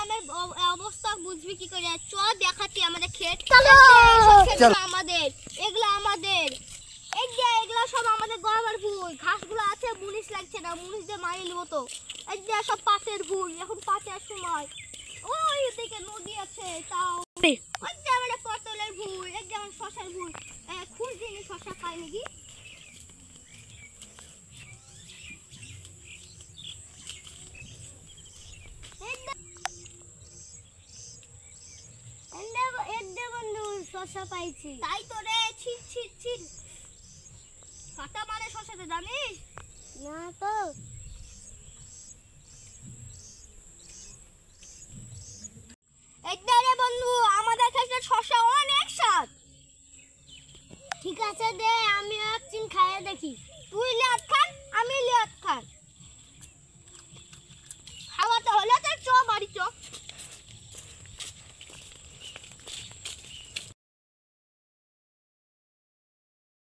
গ্রামের অবস্থা বুঝবি কি করে? চ দেখাচ্ছি আমাদের ক্ষেত। আমাদের এগুলা আমাদের এই যে এগুলা সব আমাদের গরমের ভুল। ঘাসগুলো আছে, মুনিশ লাগছে না, মুনিশ দিয়ে মারিয়ে নেবো তো। এই যে সব পাটের ভুল, এখন পাটের সময়। ওই দিকে নদী আছে, তাও ওই যে আমাদের পটলের ভুল, এই যে আমার শশার ভুল। খুঁজ দিনে শশা পাই নাকি? শশা পাইছি। তাই তো রে, ছিট ছিট ছিট। কাটা মানে শশাতে জানিস? না তো।